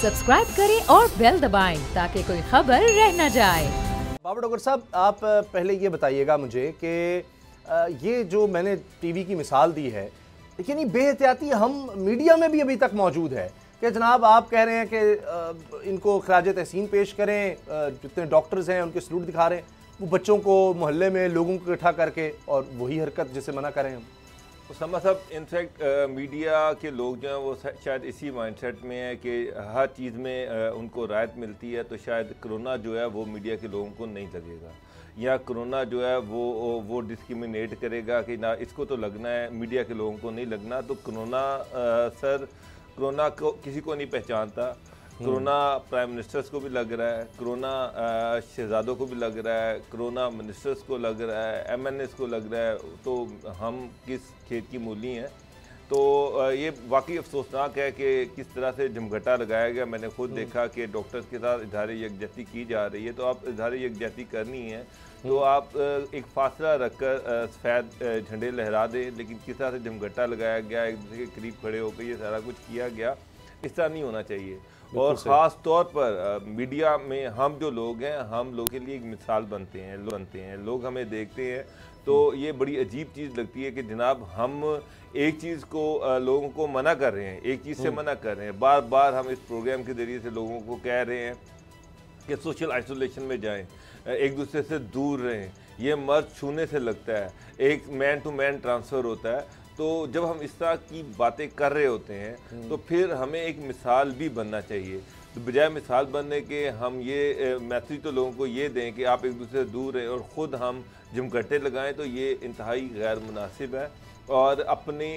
Subscribe करें और bell दबाएं ताकि कोई खबर रह न जाए। बाबर डॉक्टर साहब, आप पहले ये बताइएगा मुझे कि ये जो मैंने टीवी की मिसाल दी है, यानी बेहतियाती हम मीडिया में भी अभी तक मौजूद है कि जनाब आप कह रहे हैं कि इनको खराज तहसीन पेश करें, जितने डॉक्टर्स हैं उनके सलूट दिखा रहे हैं, वो बच्चों को मोहल्ले में लोगों को इकट्ठा करके और वही हरकत जिसे मना करें हम। उसामा साहब, इनफैक्ट मीडिया के लोग जो हैं वो शायद इसी माइंडसेट में है कि हर चीज़ में उनको राहत मिलती है, तो शायद कोरोना जो है वो मीडिया के लोगों को नहीं लगेगा, या कोरोना जो है वो डिस्क्रिमिनेट करेगा कि ना इसको तो लगना है, मीडिया के लोगों को नहीं लगना। तो कोरोना को किसी को नहीं पहचानता। कोरोना प्राइम मिनिस्टर्स को भी लग रहा है, कोरोना शहजादों को भी लग रहा है, कोरोना मिनिस्टर्स को लग रहा है, एमएनएस को लग रहा है। तो हम किस खेत की मूली हैं? तो ये वाकई अफसोसनाक है कि किस तरह से जमघटा लगाया गया। मैंने खुद देखा कि डॉक्टर्स के साथ इजहार यकजहती की जा रही है। तो आप इजहार यकजहती करनी है तो आप एक फासला रखकर सफ़ेद झंडे लहरा दें, लेकिन किस तरह से जमघटा लगाया गया, एक दूसरे के करीब खड़े होकर ये सारा कुछ किया गया, इस तरह नहीं होना चाहिए। और ख़ास तौर पर मीडिया में हम जो लोग हैं, हम लोग के लिए एक मिसाल बनते हैं, लोग हमें देखते हैं तो ये बड़ी अजीब चीज़ लगती है कि जनाब हम एक चीज़ को लोगों को मना कर रहे हैं, एक चीज़ से मना कर रहे हैं। बार बार हम इस प्रोग्राम के ज़रिए से लोगों को कह रहे हैं कि सोशल आइसोलेशन में जाएं, एक दूसरे से दूर रहें, ये मर्द छूने से लगता है, एक मैन टू मैन ट्रांसफ़र होता है। तो जब हम इस तरह की बातें कर रहे होते हैं तो फिर हमें एक मिसाल भी बनना चाहिए। तो बजाय मिसाल बनने के हम ये मैसेज तो लोगों को ये दें कि आप एक दूसरे से दूर रहें और ख़ुद हम जमघटे लगाएं, तो ये इंतहाई गैर मुनासिब है और अपने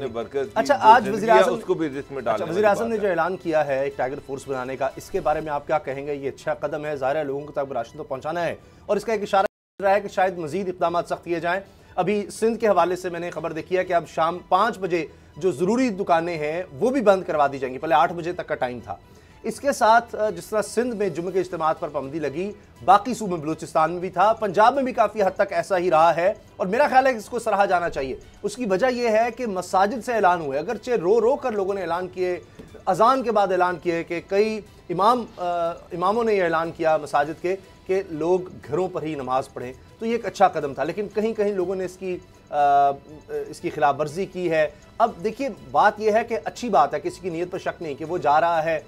वर्कर्स अच्छा, आज वज़ीर-ए-आज़म उसको भी रिस्क में डालने वज़ीर-ए-आज़म ने जो ऐलान किया है एक टाइगर फोर्स बनाने का, इसके बारे में आप क्या कहेंगे? ये अच्छा कदम है, ज़ाहिर है लोगों तक राशन तो पहुँचाना है और इसका एक इशारा रहा है कि शायद मज़ीद इक़दाम सख्त किए जाएँ। अभी सिंध के हवाले से मैंने खबर देखी है कि अब शाम 5 बजे जो ज़रूरी दुकानें हैं वो भी बंद करवा दी जाएंगी, पहले 8 बजे तक का टाइम था। इसके साथ जिस तरह सिंध में जुम्मे के इज्तिमात पर पाबंदी लगी, बाकी सूबे बलूचिस्तान में भी था, पंजाब में भी काफ़ी हद तक ऐसा ही रहा है और मेरा ख्याल है कि इसको सराहा जाना चाहिए। उसकी वजह यह है कि मसाजिद से ऐलान हुए, अगरचे रो रो कर लोगों ने ऐलान किए, अजान के बाद ऐलान किए कि कई इमामों ने यह ऐलान किया मसाजिद के कि लोग घरों पर ही नमाज पढ़ें, तो ये एक अच्छा कदम था। लेकिन कहीं कहीं लोगों ने इसकी खिलाफ वर्जी की है। अब देखिए, बात यह है कि अच्छी बात है, किसी की नीयत पर शक नहीं कि वो जा रहा है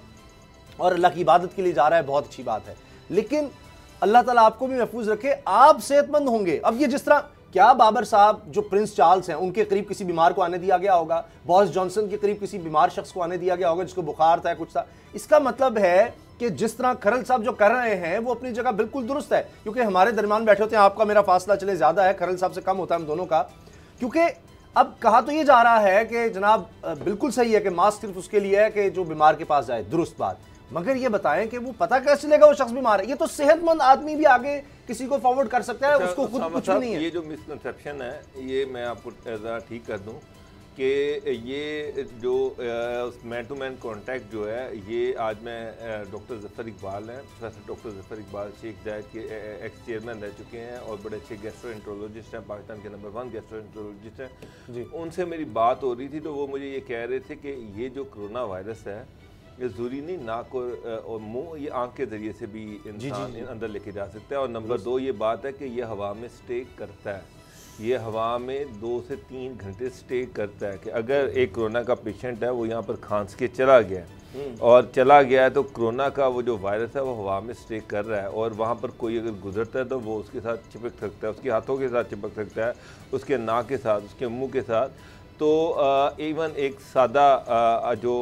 और अल्लाह की इबादत के लिए जा रहा है, बहुत अच्छी बात है। लेकिन अल्लाह ताला आपको भी महफूज रखे, आप सेहतमंद होंगे। अब ये जिस तरह, क्या बाबर साहब जो प्रिंस चार्ल्स हैं उनके करीब किसी बीमार को आने दिया गया होगा, बोरिस जॉनसन के करीब किसी बीमार शख्स को आने दिया गया होगा जिसको बुखार था, कुछ था? इसका मतलब है कि जिस तरह खरल साहब जो कर रहे हैं वो अपनी जगह बिल्कुल दुरुस्त है, क्योंकि हमारे दरमियान बैठे होते हैं, आपका मेरा फासला चले ज़्यादा है, खरल साहब से कम होता है हम दोनों का। क्योंकि अब कहा तो ये जा रहा है कि जनाब बिल्कुल सही है कि मास्क सिर्फ उसके लिए है कि जो बीमार के पास जाए, दुरुस्त बात, मगर ये बताएं कि वो पता कैसे चलेगा वो शख्स बीमार है? ये तो सेहतमंद आदमी भी आगे किसी को फॉरवर्ड कर सकता है, उसको खुद कुछ भी नहीं है। ये जो मिसकंसेप्शन है, ये मैं आपको ज़रा ठीक कर दूं कि ये जो मैन टू मैन कांटेक्ट जो है, ये आज मैं डॉक्टर ज़फ़र इकबाल हैं, प्रोफेसर डॉक्टर ज़फ़र इकबाल शेख जायद के एक्स चेयरमैन रह चुके हैं और बड़े अच्छे गैस्ट्रोएंटरोलॉजिस्ट हैं, पाकिस्तान के नंबर 1 गैस्ट्रोएंटरोलॉजिस्ट हैं जी। उनसे मेरी बात हो रही थी तो वो मुझे ये कह रहे थे कि ये जो कोरोना वायरस है, ये ज़रूरी नहीं नाक और मुंह, ये आंख के ज़रिए से भी इंसान अंदर लेके जा सकता है। और नंबर 2 ये बात है कि ये हवा में स्टे करता है, ये हवा में 2 से 3 घंटे स्टे करता है। कि अगर एक कोरोना का पेशेंट है, वो यहाँ पर खांस के चला गया और चला गया है, तो कोरोना का वो जो वायरस है वो हवा में स्टे कर रहा है और वहाँ पर कोई अगर गुजरता है तो वो उसके साथ चिपक सकता है, उसके हाथों के साथ चिपक सकता है, उसके नाक के साथ, उसके मुँह के साथ। तो इवन एक सादा जो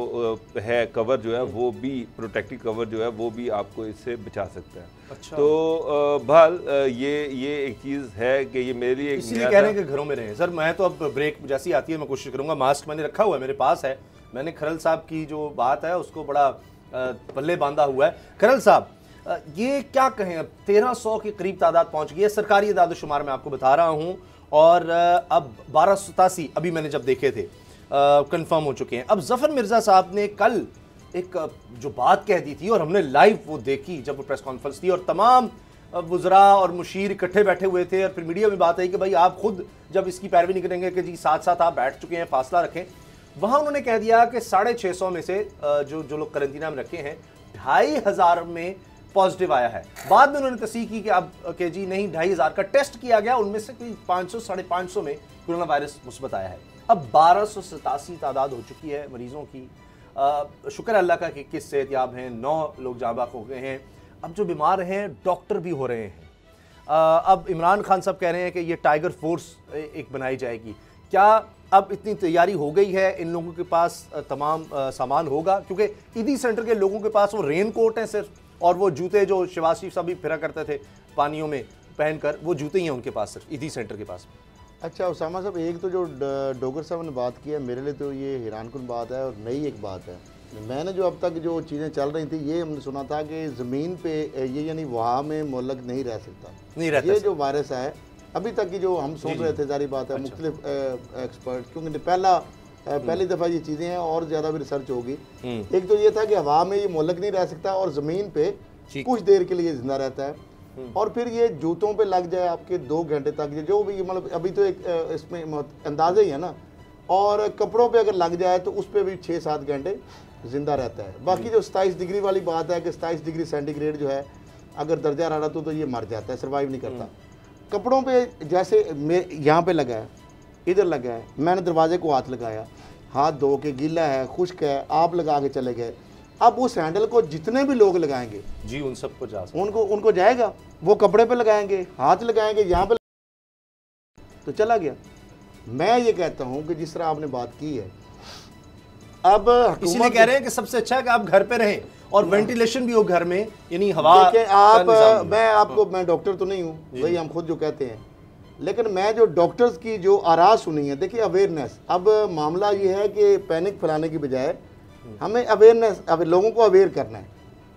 है कवर जो है वो भी, प्रोटेक्टिव कवर जो है वो भी आपको इससे बचा सकता है। अच्छा। तो बहल ये एक चीज़ है कि ये मेरे लिए इसलिए कह रहे हैं कि घरों में रहें। सर मैं तो अब ब्रेक जैसी आती है मैं कोशिश करूँगा, मास्क मैंने रखा हुआ है, मेरे पास है, मैंने खरल साहब की जो बात है उसको बड़ा पल्ले बांधा हुआ है। खरल साहब, ये क्या कहें, अब 1300 के करीब तादाद पहुँच गई है, सरकारी इदाद-ओ-शुमार मैं आपको बता रहा हूँ, और अब 1287 अभी मैंने जब देखे थे कंफर्म हो चुके हैं। अब ज़फ़र मिर्ज़ा साहब ने कल एक जो बात कह दी थी और हमने लाइव वो देखी जब वो प्रेस कॉन्फ्रेंस थी और तमाम वज़रा और मुशीर इकट्ठे बैठे हुए थे और फिर मीडिया में बात आई कि भाई आप खुद जब इसकी पैरवी नहीं करेंगे कि जी साथ साथ आप बैठ चुके हैं, फासला रखें। वहां उन्होंने कह दिया कि 650 में से जो लोग क्वारंटीना में रखे हैं 2500 में पॉजिटिव आया है। बाद में उन्होंने तस्दीक की कि अब के जी नहीं 2500 का टेस्ट किया गया, उनमें से कोई 500 550 में कोरोना वायरस मुस्बत आया है। अब 1287 तादाद हो चुकी है मरीजों की। शुक्र अल्लाह का कि 21 सेहतयाब हैं, 9 लोग जाबाक हो गए हैं। अब जो बीमार हैं डॉक्टर भी हो रहे हैं। अब इमरान खान साहब कह रहे हैं कि ये टाइगर फोर्स एक बनाई जाएगी। क्या अब इतनी तैयारी हो गई है, इन लोगों के पास तमाम सामान होगा? क्योंकि ईदी सेंटर के लोगों के पास वो रेन कोट हैं सिर्फ, और वो जूते जो शिवाज शरीफ साहब भी फिरा करते थे पानियों में पहनकर, वो जूते ही हैं उनके पास सिर्फ ईदी सेंटर के पास। अच्छा उसामा साहब, एक तो जो डोगर साहब ने बात की है, मेरे लिए तो ये हैरानकुन बात है और नई एक बात है। मैंने जो अब तक जो चीज़ें चल रही थी, ये हमने सुना था कि ज़मीन पे ये यानी वहाँ में मुअल्लक नहीं रह सकता, नहीं रहता। ये जो वायरस है अभी तक की जो हम सुन रहे थे, सारी बात है मुख्तलिफ एक्सपर्ट, क्योंकि पहली दफ़ा ये चीज़ें हैं और ज़्यादा भी रिसर्च होगी। एक तो ये था कि हवा में ये मुअल्लक नहीं रह सकता और ज़मीन पे कुछ देर के लिए जिंदा रहता है, और फिर ये जूतों पे लग जाए आपके 2 घंटे तक, जो भी मतलब अभी तो एक इसमें अंदाज़ा ही है ना, और कपड़ों पे अगर लग जाए तो उस पर भी 6-7 घंटे जिंदा रहता है। बाकी जो 27 डिग्री वाली बात है कि 27 डिग्री सेंटीग्रेड जो है अगर दर्जा हरारत हो तो ये मर जाता है, सर्वाइव नहीं करता। कपड़ों पे जैसे यहाँ पे लगा है, इधर लगा है, मैंने दरवाजे को हाथ लगाया, हाथ धो के, गीला है, खुश्क है, आप लगा के चले गए। अब उस हैंडल को जितने भी लोग लगाएंगे जी उन सबको जा उनको जाएगा, वो कपड़े पे लगाएंगे, हाथ लगाएंगे, यहाँ पे तो चला गया। मैं ये कहता हूँ कि जिस तरह आपने बात की है, अब इसीलिए कह रहे हैं कि सबसे अच्छा है कि आप घर पे रहें और वेंटिलेशन भी हो घर में, यानी हवा। मैं डॉक्टर तो नहीं हूँ, वही हम खुद जो कहते हैं, लेकिन मैं जो डॉक्टर्स की जो आराज़ सुनी है, देखिए अवेयरनेस, अब मामला ये है कि पैनिक फैलाने की बजाय हमें अवेयरनेस, अब लोगों को अवेयर करना है।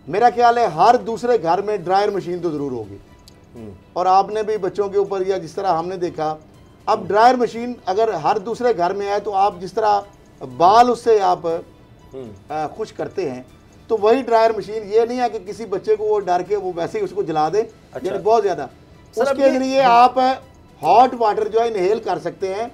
मेरा ख्याल है हर दूसरे घर में ड्रायर मशीन तो ज़रूर होगी, और आपने भी बच्चों के ऊपर, या जिस तरह हमने देखा, अब ड्रायर मशीन अगर हर दूसरे घर में है तो आप जिस तरह बाल उससे आप खुश करते हैं, तो वही ड्रायर मशीन, ये नहीं है कि किसी बच्चे को वो डर के वो वैसे ही उसको जला दे, यानी बहुत ज़्यादा। उसके जरिए आप हॉट वाटर जो है इनहेल कर सकते हैं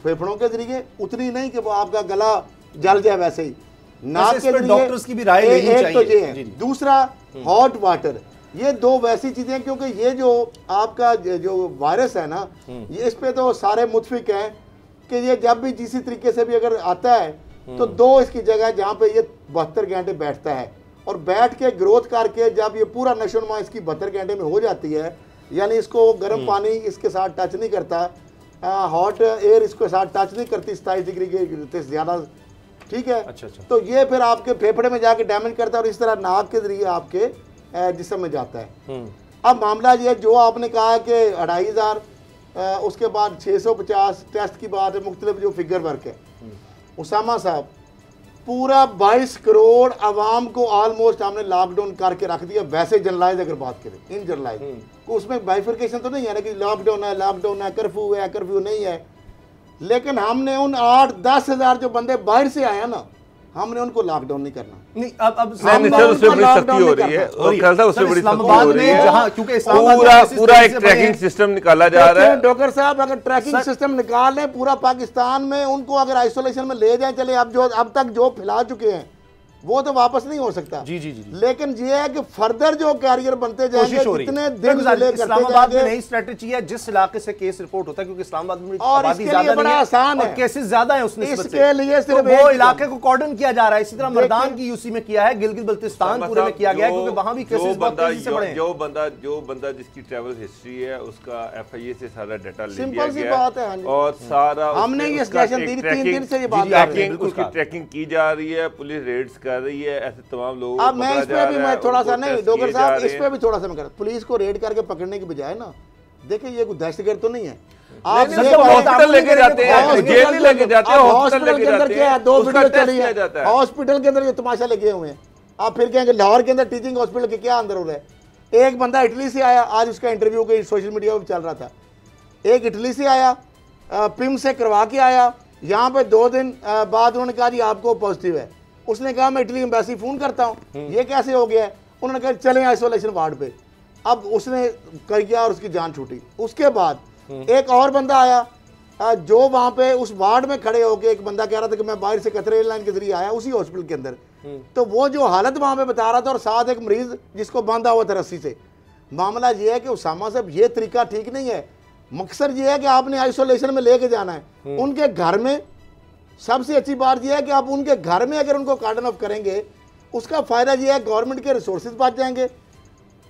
फेफड़ों के जरिए, उतनी नहीं कि वो आपका गला जल जाए, वैसे ही नाक के जरिए। डॉक्टर्स की भी राय लेनी चाहिए। तो ये है, दूसरा हॉट वाटर, ये 2 वैसी चीजें, क्योंकि ये जो आपका जो वायरस है ना, ये इस पे तो सारे मुतफिक हैं कि ये जब भी किसी तरीके से भी अगर आता है तो 2 इसकी जगह जहाँ पे ये 72 घंटे बैठता है, और बैठ के ग्रोथ करके जब ये पूरा नशोनुमा इसकी 72 घंटे में हो जाती है, यानी इसको गर्म पानी इसके साथ टच नहीं करता, हॉट एयर इसके साथ टच नहीं करती 27 डिग्री के ज़्यादा, ठीक है। अच्छा। तो ये फिर आपके फेफड़े में जाके डैमेज करता है, और इस तरह नाक के जरिए आपके जिस्म में जाता है। अब मामला ये जो आपने कहा कि 2500, उसके बाद 650 टेस्ट की बात है, मुख्तलिफ जो फिगर वर्क है। उसामा साहब, पूरा 22 करोड़ आवाम को ऑलमोस्ट हमने लॉकडाउन करके रख दिया। वैसे जनरलाइज अगर बात करें, इन जनरलाइज, उसमें बाइफिकेशन तो नहीं है ना कि लॉकडाउन है, कर्फ्यू नहीं है, लेकिन हमने उन 8-10 हज़ार जो बंदे बाहर से आए ना, हमने उनको लॉकडाउन नहीं करना। नहीं, अब उससे बड़ी सख्ती हो रही है, और ख्याल उससे बड़ी सख्ती हो रही है, जहां क्योंकि पूरा एक ट्रैकिंग सिस्टम निकाला जा रहा है। डॉक्टर साहब, अगर ट्रैकिंग सिस्टम निकाल लें पूरा पाकिस्तान में, उनको अगर आइसोलेशन में ले जाए, चले, अब तक जो फैला चुके हैं वो तो वापस नहीं हो सकता। जी। लेकिन ये है कि फर्दर जो कैरियर बनते जाएंगे, कितने दिन इस्लामाबाद में नई स्ट्रेटेजी है, जिस इलाके से केस रिपोर्ट होता है, क्योंकि इस्लामाबाद में आबादी ज्यादा बड़ा आसान है, केसेस ज्यादा है, उसने इसके लिए सिर्फ वो इलाके को कॉर्डन किया जा रहा है। इसी तरह मर्दान की यूसी में किया है, गिलगित बल्तिस्तान पूरे में किया गया है, क्योंकि वहां भी केसेस बहुत तेजी से बढ़े हैं। जो बंदा जिसकी ट्रैवल हिस्ट्री है, उसका FIA से सारा डाटा ले लिया गया है, और सारा हमने ये सजेशन दी, 3 दिन से ये बात उसकी ट्रैकिंग की जा रही है, पुलिस रेड्स कर रही है, ऐसे तमाम लोग। अब मैं इस पे भी मैं थोड़ा सा नहीं, डॉक्टर साहब, इस पे भी थोड़ा सा मैं कर, पुलिस को रेड करके पकड़ने की बजाय ना, देखिए ये कोई दहशतगर्द तो नहीं है, आप हॉस्पिटल लेके जाते हैं, जेल नहीं लेके जाते हैं, हॉस्पिटल के अंदर क्या है, 2 वीडियो चली है, हॉस्पिटल के अंदर ये तमाशा लगे हुए हैं। आप फिर कहेंगे लाहौर के अंदर टीचिंग हॉस्पिटल के क्या अंदर हो रहा है। एक बंदा इटली से आया, आज उसका इंटरव्यू कहीं सोशल मीडिया पर चल रहा था, एक इटली से आया, पिम से करवा के आया, यहाँ पे 2 दिन बाद उन्होंने कहा जी आपको पॉजिटिव है। उसने कहा मैं इटली एम्बेसी फोन करता हूँ, ये कैसे हो गया है। उन्होंने कहा चलें आइसोलेशन वार्ड पे। अब उसने कर किया और उसकी जान छूटी। उसके बाद एक और बंदा आया, जो वहाँ पे उस वार्ड में खड़े होके एक बंदा कह रहा था कि मैं बाहर से कतरे एयरलाइन के जरिए आया उसी हॉस्पिटल के अंदर, तो वो जो हालत वहाँ पे बता रहा था और साथ एक मरीज जिसको बांधा हुआ था रस्सी से। मामला ये है कि उसामा साहब ये तरीका ठीक नहीं है। मकसद ये है कि आपने आइसोलेशन में लेके जाना है उनके घर में। सबसे अच्छी बात यह है कि आप उनके घर में अगर उनको कार्डन ऑफ करेंगे उसका फायदा यह है गवर्नमेंट के रिसोर्सेज बच जाएंगे।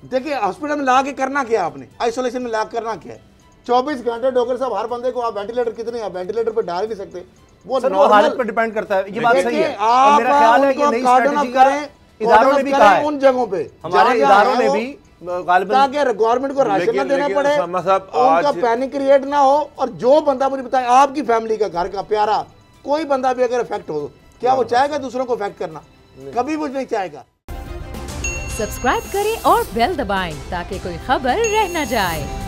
देखिए हॉस्पिटल में ला के करना क्या है, आपने आइसोलेशन में ला करना क्या है? 24 घंटे डॉक्टर साहब हर बंदे को आप वेंटिलेटर कितने आप वेंटिलेटर पर डाल ही नहीं सकते। वो हालत पर डिपेंड करता है, ये बात सही है। आप मेरा ख्याल है कि नई स्ट्रेटजी का इदारों ने भी कहा है, उन जगहों पे हमारे इदारों ने भी ताकि गवर्नमेंट को राशन ना देना पड़े, उनका पैनिक क्रिएट ना हो। और जो बंदा मुझे बताए आपकी फैमिली का घर का प्यारा कोई बंदा भी अगर इफेक्ट हो, क्या वो चाहेगा दूसरों को इफेक्ट करना? कभी वो नहीं चाहेगा। सब्सक्राइब करें और बेल दबाएं ताकि कोई खबर रह न जाए।